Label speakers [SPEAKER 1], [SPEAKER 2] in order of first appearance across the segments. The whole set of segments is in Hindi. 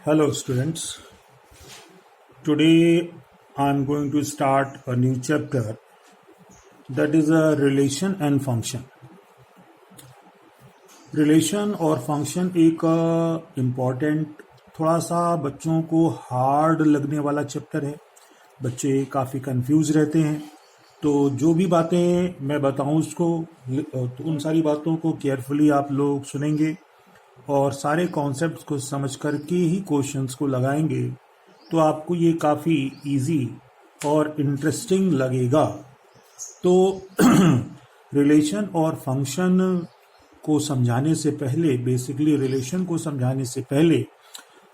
[SPEAKER 1] Hello, students. Today I am going to start a new chapter that is a relation and function. Relation और फंक्शन एक इम्पॉर्टेंट थोड़ा सा बच्चों को हार्ड लगने वाला चैप्टर है। बच्चे काफ़ी कंफ्यूज रहते हैं, तो जो भी बातें मैं बताऊं उसको तो उन सारी बातों को केयरफुली आप लोग सुनेंगे और सारे कॉन्सेप्ट्स को समझ करके ही क्वेश्चंस को लगाएंगे, तो आपको ये काफ़ी इजी और इंटरेस्टिंग लगेगा। तो रिलेशन और फंक्शन को समझाने से पहले, बेसिकली रिलेशन को समझाने से पहले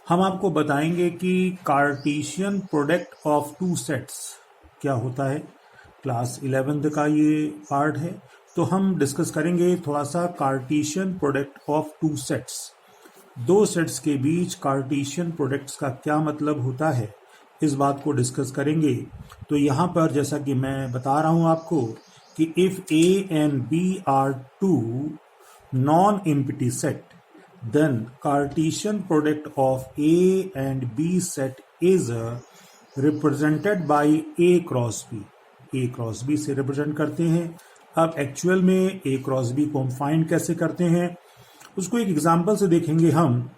[SPEAKER 1] हम आपको बताएंगे कि Cartesian product of two sets क्या होता है। क्लास 11th का ये पार्ट है, तो हम डिस्कस करेंगे थोड़ा सा Cartesian product of two sets. दो सेट्स के बीच कार्टेशियन प्रोडक्ट्स का क्या मतलब होता है, इस बात को डिस्कस करेंगे। तो यहाँ पर जैसा कि मैं बता रहा हूँ आपको कि if A and B are two non-empty set, then Cartesian product of A and B set is represented by A cross B. A cross B से रिप्रेजेंट करते हैं। अब एक्चुअल में A cross B को हम फाइंड कैसे करते हैं, उसको एक एग्जांपल से देखेंगे हम।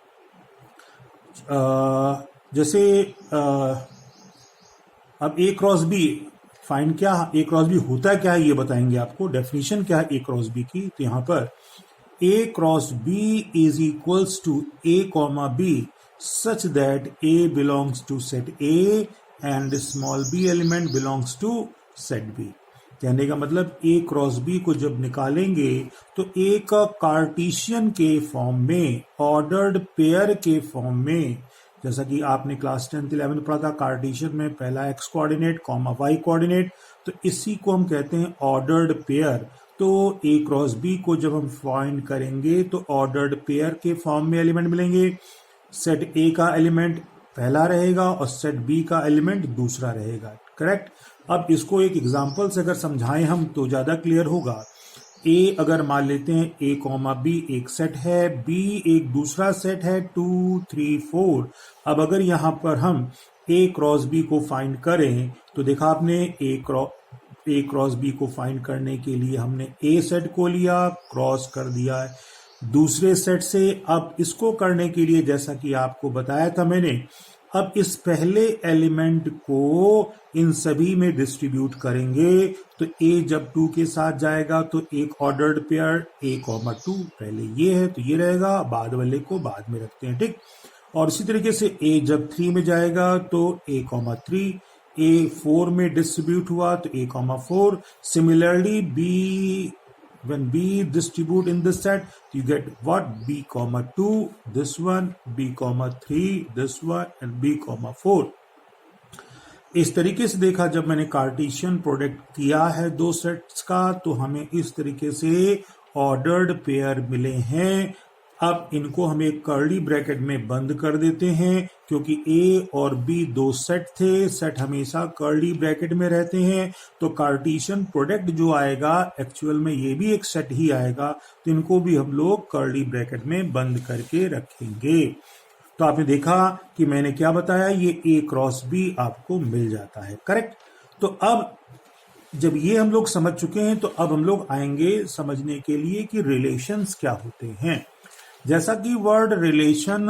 [SPEAKER 1] जैसे अब A cross B फाइंड क्या, A cross B होता क्या है ये बताएंगे आपको। डेफिनेशन क्या है A cross B की, तो यहाँ पर A cross B is equals to A comma B such that A belongs to set A and small b element belongs to set B। कहने का मतलब A cross B को जब निकालेंगे तो एक कार्टेशियन के फॉर्म में, ऑर्डर्ड पेयर के फॉर्म में, जैसा कि आपने क्लास 10th 11th पढ़ा था, कार्टेशियन में पहला x coordinate comma y coordinate, तो इसी को हम कहते हैं ऑर्डर्ड पेयर। तो A क्रॉस B को जब हम फाइंड करेंगे तो ऑर्डर्ड पेयर के फॉर्म में एलिमेंट मिलेंगे। सेट A का एलिमेंट पहला रहेगा और सेट B का एलिमेंट दूसरा रहेगा। करेक्ट। अब इसको एक एग्जांपल से अगर समझाएं हम तो ज्यादा क्लियर होगा। A अगर मान लेते हैं A कॉमा B एक सेट है, B एक दूसरा सेट है, 2 3 4। अब अगर यहाँ पर हम A क्रॉस B को फाइंड करें तो देखा आपने A क्रॉस B को फाइंड करने के लिए हमने A सेट को लिया, क्रॉस कर दिया है दूसरे सेट से। अब इसको करने के लिए जैसा कि आपको बताया था मैंने, अब इस पहले एलिमेंट को इन सभी में डिस्ट्रीब्यूट करेंगे, तो A जब 2 के साथ जाएगा तो एक ऑर्डर्ड पेयर A कॉमा 2 पहले ये है तो ये रहेगा, बाद वाले को बाद में रखते हैं, ठीक। और इसी तरीके से A जब 3 में जाएगा तो A कॉमा 3, A 4 में डिस्ट्रीब्यूट हुआ तो A comma 4। Similarly B, when B distribute in this set, you get what? B comma 2, this one, B comma 3, this one, and B comma 4। इस तरीके से देखा, जब मैंने कार्टेशियन प्रोडक्ट किया है दो सेट्स का, तो हमें इस तरीके से ऑर्डर्ड पेयर मिले हैं। अब इनको हम एक कर्ली ब्रैकेट में बंद कर देते हैं, क्योंकि A और B दो सेट थे, सेट हमेशा कर्ली ब्रैकेट में रहते हैं, तो कार्टेशियन प्रोडक्ट जो आएगा एक्चुअल में ये भी एक सेट ही आएगा, तो इनको भी हम लोग कर्ली ब्रैकेट में बंद करके रखेंगे। तो आपने देखा कि मैंने क्या बताया, ये A क्रॉस B आपको मिल जाता है। करेक्ट। तो अब जब ये हम लोग समझ चुके हैं तो अब हम लोग आएंगे समझने के लिए कि रिलेशंस क्या होते हैं। जैसा कि वर्ड रिलेशन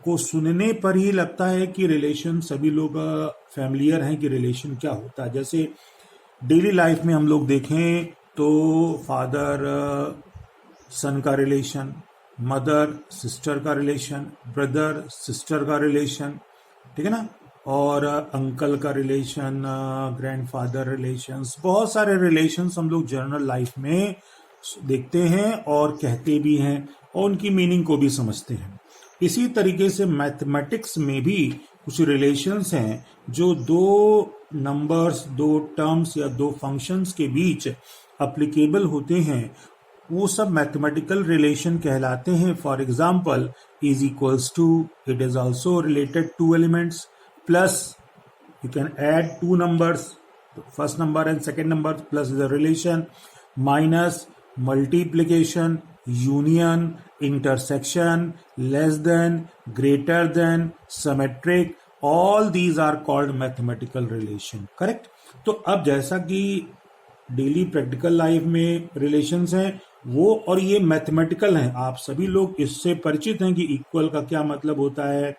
[SPEAKER 1] को सुनने पर ही लगता है कि रिलेशन, सभी लोग फैमिलियर हैं कि रिलेशन क्या होता है। जैसे डेली लाइफ में हम लोग देखें तो फादर सन का रिलेशन, मदर सिस्टर का रिलेशन, ब्रदर सिस्टर का रिलेशन, ठीक है ना, और अंकल का रिलेशन, ग्रैंडफादर रिलेशंस, बहुत सारे रिलेशंस हम लोग जनरल लाइफ में देखते हैं और कहते भी हैं और उनकी मीनिंग को भी समझते हैं। इसी तरीके से मैथमेटिक्स में भी कुछ रिलेशंस हैं जो दो नंबर्स, दो टर्म्स या दो फंक्शंस के बीच एप्लीकेबल होते हैं, वो सब मैथमेटिकल रिलेशन कहलाते हैं। For example, is equals to, it is also related to elements, plus you can add two numbers, first number and second number, plus is a relation, minus, multiplication, union, intersection, less than, greater than, symmetric, all these are called mathematical relation. Correct. तो अब जैसा कि डेली प्रैक्टिकल लाइफ में रिलेशंस हैं वो और ये मैथमेटिकल हैं, आप सभी लोग इससे परिचित हैं कि इक्वल का क्या मतलब होता है,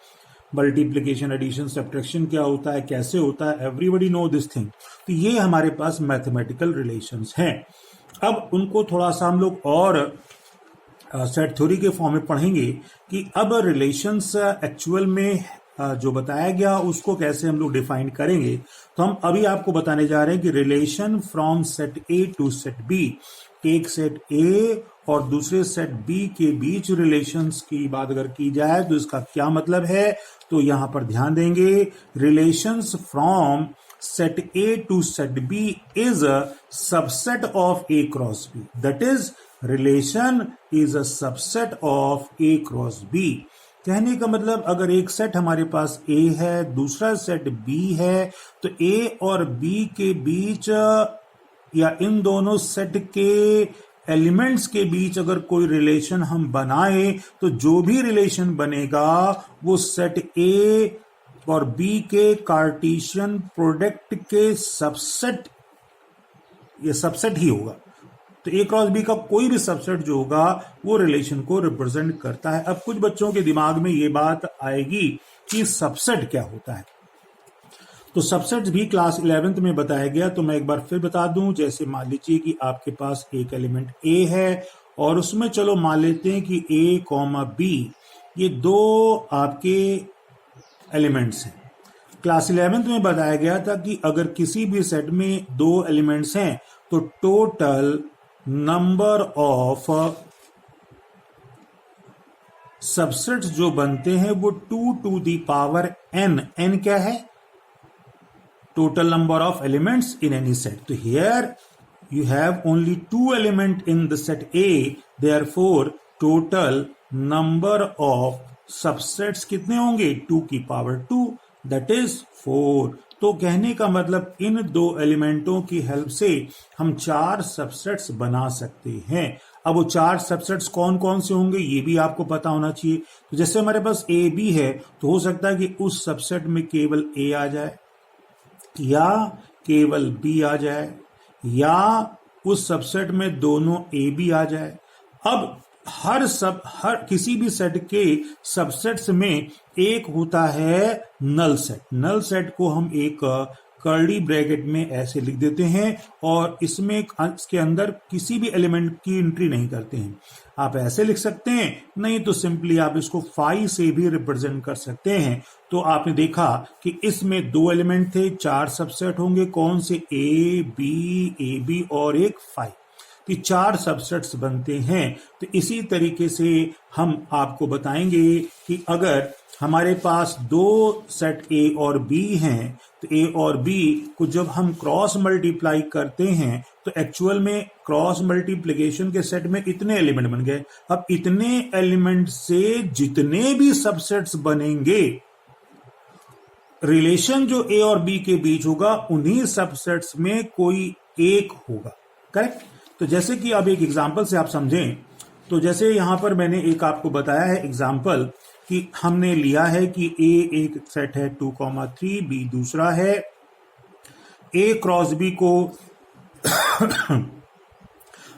[SPEAKER 1] मल्टीप्लिकेशन, एडिशन, सब्ट्रैक्शन क्या होता है, कैसे होता है, एवरीबडी नो दिस थिंग। तो ये हमारे पास मैथमेटिकल रिलेशंस हैं। अब उनको थोड़ा सा हम लोग और सेट थ्योरी के फॉर्म में पढ़ेंगे कि अब रिलेशंस एक्चुअल में जो बताया गया उसको कैसे हम लोग डिफाइन करेंगे। तो हम अभी आपको बताने जा रहे हैं कि relation from set A to set B, एक सेट ए और दूसरे सेट बी के बीच रिलेशंस की बात अगर की जाए तो इसका क्या मतलब है। तो यहां पर ध्यान देंगे, relations from set A to set B is a subset of A cross B. That is, relation is a subset of A cross B. कहने का मतलब अगर एक सेट हमारे पास A है, दूसरा सेट B है, तो A और B के बीच या इन दोनों सेट के एलिमेंट्स के बीच अगर कोई रिलेशन हम बनाए तो जो भी रिलेशन बनेगा वो सेट A और बी के कार्टेशियन प्रोडक्ट के सबसेट, ये सबसेट ही होगा। तो ए क्रॉस बी का कोई भी सबसेट जो होगा वो रिलेशन को रिप्रेजेंट करता है। अब कुछ बच्चों के दिमाग में ये बात आएगी कि सबसेट क्या होता है। तो सबसेट भी क्लास 11th में बताया गया, तो मैं एक बार फिर बता दूं। जैसे मान लीजिए कि आपके पास एक एलिमेंट ए है और उसमें चलो मान लेते हैं कि ए कॉमा बी, ये दो आपके एलिमेंट्स हैं। क्लास 11th में बताया गया था कि अगर किसी भी सेट में दो एलिमेंट्स हैं तो टोटल नंबर ऑफ सबसेट्स जो बनते हैं वो 2 to the power n। n क्या है? Total number of elements in any set. तो here you have only two element in the set A, therefore total number of subsets कितने होंगे? 2 की पावर 2, दैट इज 4। तो कहने का मतलब इन दो एलिमेंटों की हेल्प से हम 4 सबसेट्स बना सकते हैं। अब वो 4 सबसेट्स कौन कौन से होंगे ये भी आपको पता होना चाहिए। तो जैसे हमारे पास ए बी है तो हो सकता है कि उस सबसेट में केवल ए आ जाए या केवल बी आ जाए या उस सबसेट में दोनों ए बी आ जाए। अब हर किसी भी सेट के सबसेट्स में एक होता है नल सेट। नल सेट को हम एक कर्ली ब्रैकेट में ऐसे लिख देते हैं और इसके अंदर किसी भी एलिमेंट की एंट्री नहीं करते हैं। आप ऐसे लिख सकते हैं, नहीं तो सिंपली आप इसको फाई से भी रिप्रेजेंट कर सकते हैं। तो आपने देखा कि इसमें 2 एलिमेंट थे, 4 सबसेट होंगे। कौन से? ए बी और एक फाई। कि 4 सबसेट्स बनते हैं। तो इसी तरीके से हम आपको बताएंगे कि अगर हमारे पास 2 सेट ए और बी हैं तो ए और बी को जब हम क्रॉस मल्टीप्लाई करते हैं तो एक्चुअल में क्रॉस मल्टीप्लिकेशन के सेट में इतने एलिमेंट बन गए। अब इतने एलिमेंट से जितने भी सबसेट्स बनेंगे, रिलेशन जो ए और बी के बीच होगा उन्हीं सबसेट्स में कोई एक होगा। करेक्ट। तो जैसे कि अब एक एग्जांपल से आप समझें, तो जैसे यहां पर मैंने एक आपको बताया है एग्जांपल कि हमने लिया है कि ए एक सेट है 2,3, बी दूसरा है। ए क्रॉस बी को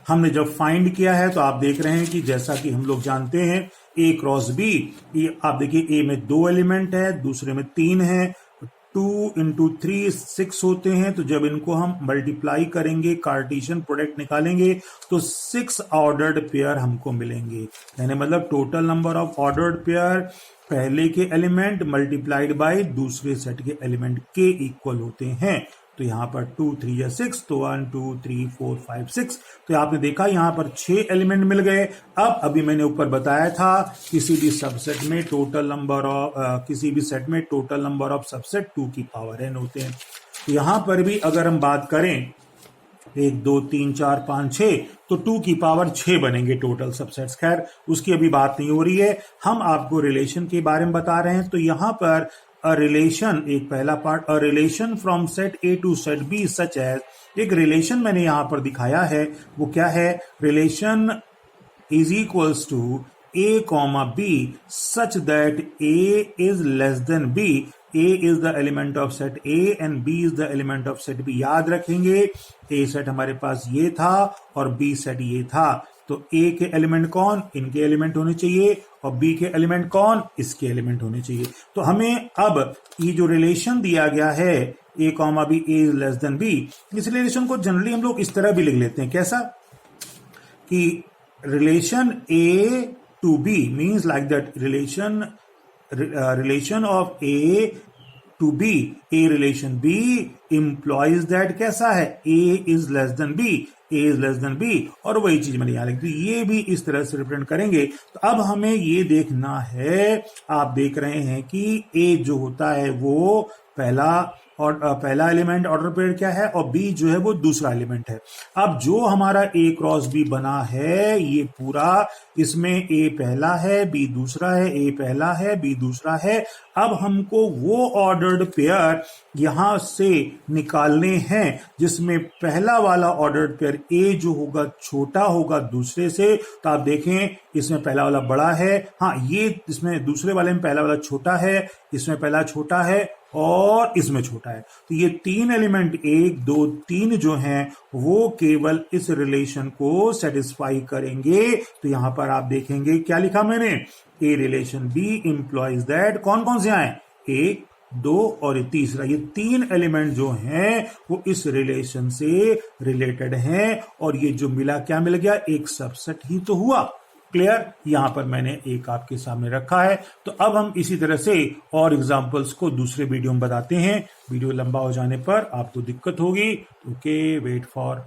[SPEAKER 1] हमने जब फाइंड किया है तो आप देख रहे हैं कि जैसा कि हम लोग जानते हैं ए क्रॉस बी, ये आप देखिए ए में 2 एलिमेंट है, दूसरे में 3 है। 2 into 3 6 होते हैं। तो जब इनको हम मल्टीप्लाई करेंगे, कार्टेशियन प्रोडक्ट निकालेंगे तो 6 ऑर्डर्ड पेयर हमको मिलेंगे। यानी मतलब total number of ordered pair पहले के एलिमेंट मल्टीप्लाइड बाय दूसरे सेट के एलिमेंट के इक्वल होते हैं। तो यहां पर 2 3 या 6, तो 1 2 3 4 5 6। तो आपने देखा यहां पर 6 एलिमेंट मिल गए। अब अभी मैंने ऊपर बताया था किसी भी सबसेट में टोटल नंबर ऑफ किसी भी सेट में टोटल नंबर ऑफ सबसेट 2 की पावर n होते हैं। तो यहां पर भी अगर हम बात करें 1 2 3 4 5 6, तो 2 की पावर 6 बनेंगे टोटल सबसेट्स। खैर उसकी अभी बात नहीं हो रही है, हम आपको रिलेशन के बारे में बता रहे हैं। तो यहां पर अ रिलेशन, एक पहला part, a relation from set A to set B such as, एक रिलेशन मैंने यहां पर दिखाया है। वो क्या है? Relation is equals to a comma b such that a is less than b. A is the element of set A and B is the element of set B. याद रखेंगे A सेट हमारे पास ये था और B सेट ये था, तो A के एलिमेंट कौन, इनके एलिमेंट होने चाहिए, और B के एलिमेंट कौन, इसके एलिमेंट होने चाहिए। तो हमें अब ये जो रिलेशन दिया गया है A comma B A is less than B, इस रिलेशन को जनरली हम लोग इस तरह भी लिख लेते हैं, कैसा कि relation A to B means like that relation of A to B, A relation B implies that कैसा है, A is less than B, A is less than B, और वही चीज मैंने यहां लिख दी, ये भी इस तरह से रिप्रेजेंट करेंगे। तो अब हमें ये देखना है, आप देख रहे हैं कि A जो होता है वो पहला एलिमेंट ऑर्डर पेयर क्या है, और बी जो है वो दूसरा एलिमेंट है। अब जो हमारा ए क्रॉस बी बना है ये पूरा, इसमें ए पहला है बी दूसरा है, ए पहला है बी दूसरा है। अब हमको वो ऑर्डर्ड पेयर यहां से निकालने हैं जिसमें पहला वाला ऑर्डर्ड पेयर ए जो होगा छोटा होगा दूसरे से। तो आप देखें इसमें पहला वाला बड़ा है, हाँ ये इसमें दूसरे वाले में पहला वाला छोटा है, इसमें पहला छोटा है और इसमें छोटा है। तो ये तीन एलिमेंट 1 2 3 जो हैं वो केवल इस रिलेशन को सेटिस्फाई करेंगे। तो यहां पर आप देखेंगे क्या लिखा मैंने, a relation B employees that, कौन कौन से आए, 1 2 और ये तीसरा, ये तीन एलिमेंट जो हैं वो इस रिलेशन से रिलेटेड हैं, और ये जो मिला क्या मिल गया, एक सबसेट ही तो हुआ। क्लियर, यहां पर मैंने एक आपके सामने रखा है। तो अब हम इसी तरह से और एग्जांपल्स को दूसरे वीडियो में बताते हैं। वीडियो लंबा हो जाने पर आपको दिक्कत होगी, ओके वेट फॉर